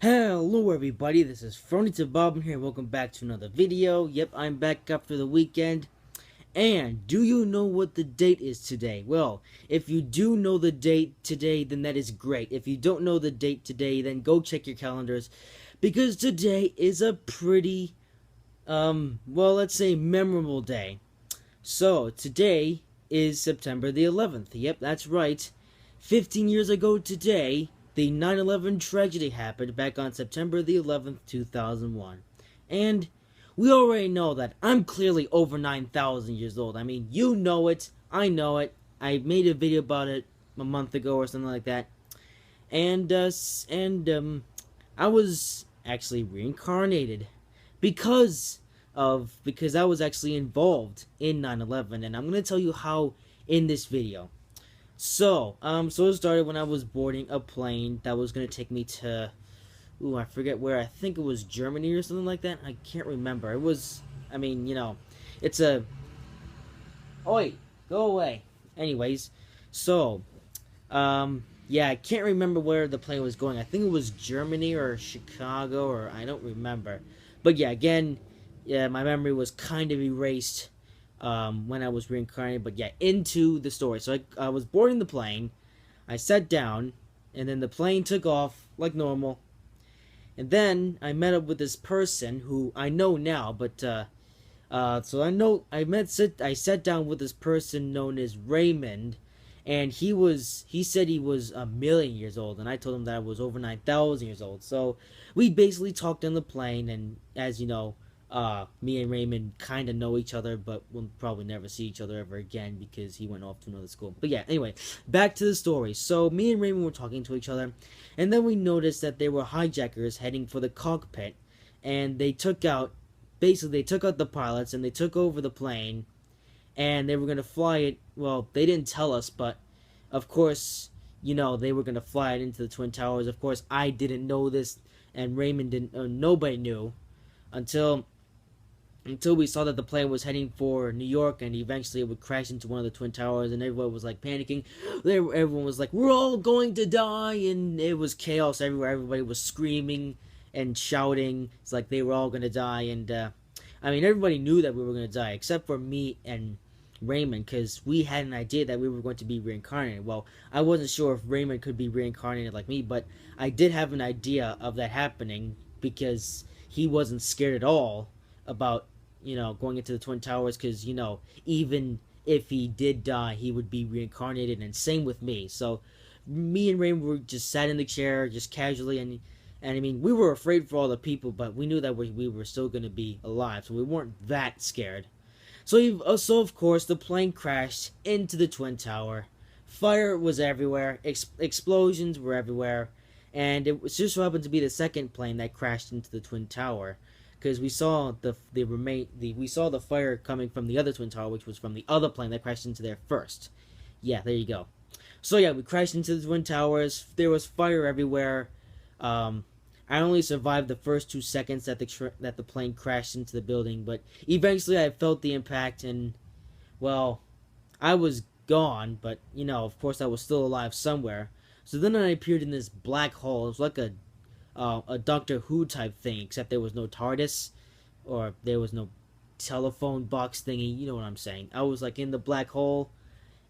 Hello everybody, this is Furniture Bob here, welcome back to another video. Yep, I'm back after the weekend. And do you know what the date is today? Well, if you do know the date today, then that is great. If you don't know the date today, then go check your calendars. Because today is a pretty, well, let's say memorable day. So, today is September the 11th. Yep, that's right. 15 years ago today, the 9/11 tragedy happened back on September the 11th, 2001. And we already know that I'm clearly over 9,000 years old. I mean, you know it. I know it. I made a video about it a month ago or something like that. And I was actually reincarnated because because I was actually involved in 9/11, and I'm going to tell you how in this video. So it started when I was boarding a plane that was gonna take me to, I forget where. I think it was Germany or something like that. I can't remember. It was, I mean, it's a. Oh wait, go away. Anyways, so, yeah, I can't remember where the plane was going. I think it was Germany or Chicago, or I don't remember. But yeah, again, yeah, my memory was kind of erased when I was reincarnated. But yeah, into the story. So I was boarding the plane. I sat down, and then the plane took off like normal. And then I met up with this person who I know now, but so I sat down with this person known as Raymond, and he said he was a million years old, and I told him that I was over 9,000 years old. So we basically talked on the plane, and as you know, me and Raymond kind of know each other, but we'll probably never see each other ever again because he went off to another school. But yeah, anyway, back to the story. So me and Raymond were talking to each other, and then we noticed that there were hijackers heading for the cockpit, and they took out the pilots and they took over the plane, and they were going to fly it. Well, they didn't tell us, but of course, they were going to fly it into the Twin Towers. Of course, I didn't know this, and Raymond didn't. Nobody knew until we saw that the plane was heading for New York, and eventually it would crash into one of the Twin Towers, and everyone was like panicking. Everyone was like, "We're all going to die," and it was chaos everywhere. Everybody was screaming and shouting. It's like they were all going to die, and I mean, everybody knew that we were going to die, except for me and Raymond, because we had an idea that we were going to be reincarnated. Well, I wasn't sure if Raymond could be reincarnated like me, but I did have an idea of that happening because he wasn't scared at all about going into the Twin Towers, because even if he did die, he would be reincarnated, and same with me. So me and Raymond were just sat in the chair just casually, and I mean, we were afraid for all the people, but we knew that we were still going to be alive, so we weren't that scared. So of course, the plane crashed into the Twin Tower. Fire was everywhere. Explosions were everywhere. And it was just so happened to be the second plane that crashed into the Twin Tower, because we saw we saw the fire coming from the other Twin Tower, which was from the other plane that crashed into there first. Yeah, there you go. So yeah, we crashed into the Twin Towers. There was fire everywhere. Um, I only survived the first 2 seconds that the plane crashed into the building, but eventually I felt the impact, and well, I was gone, but of course, I was still alive somewhere. So then I appeared in this black hole. It was like a Doctor Who type thing, except there was no TARDIS, or there was no telephone box thingy. You know what I'm saying? I was like in the black hole,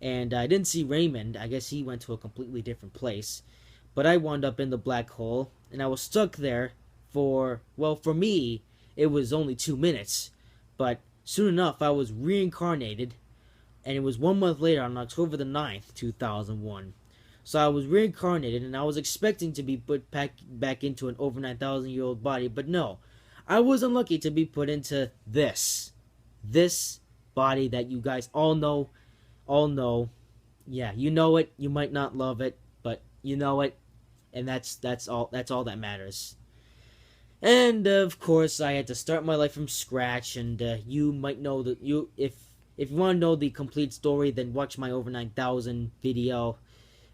and I didn't see Raymond. I guess he went to a completely different place. But I wound up in the black hole, and I was stuck there for me, it was only 2 minutes. But soon enough, I was reincarnated, and it was 1 month later on October the 9th, 2001. So I was reincarnated, and I was expecting to be put back into an over 9,000-year-old body, but no. I was unlucky to be put into this body that you guys all know. Yeah, you know it. You might not love it, but you know it, and that's all that matters. And of course, I had to start my life from scratch. And you might know that if you want to know the complete story, then watch my over 9,000 video.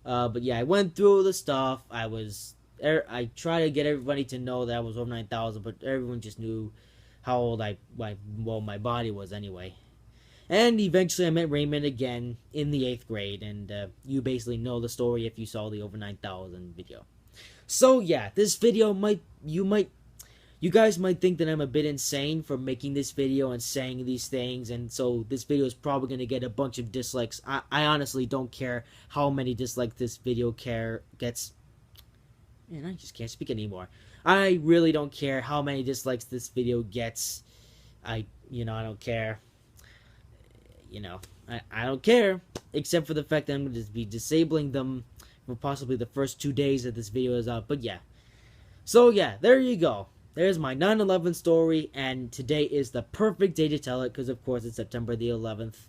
But yeah, I went through the stuff. I tried to get everybody to know that I was over 9,000, but everyone just knew how old my body was anyway. And eventually I met Raymond again in the 8th grade, and you basically know the story if you saw the over 9,000 video. So yeah, this video you guys might think that I'm a bit insane for making this video and saying these things, and so this video is probably going to get a bunch of dislikes. I honestly don't care how many dislikes this video gets. Man, I just can't speak anymore. I really don't care how many dislikes this video gets. I don't care. I don't care, except for the fact that I'm going to be disabling them for possibly the first 2 days that this video is out. But yeah. So yeah, there you go. There's my 9/11 story, and today is the perfect day to tell it, because of course it's September the 11th.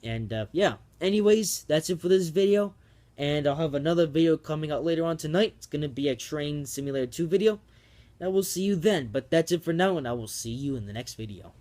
And yeah, anyways, that's it for this video, and I'll have another video coming out later on tonight. It's going to be a Train Simulator 2 video. I will see you then, but that's it for now, and I will see you in the next video.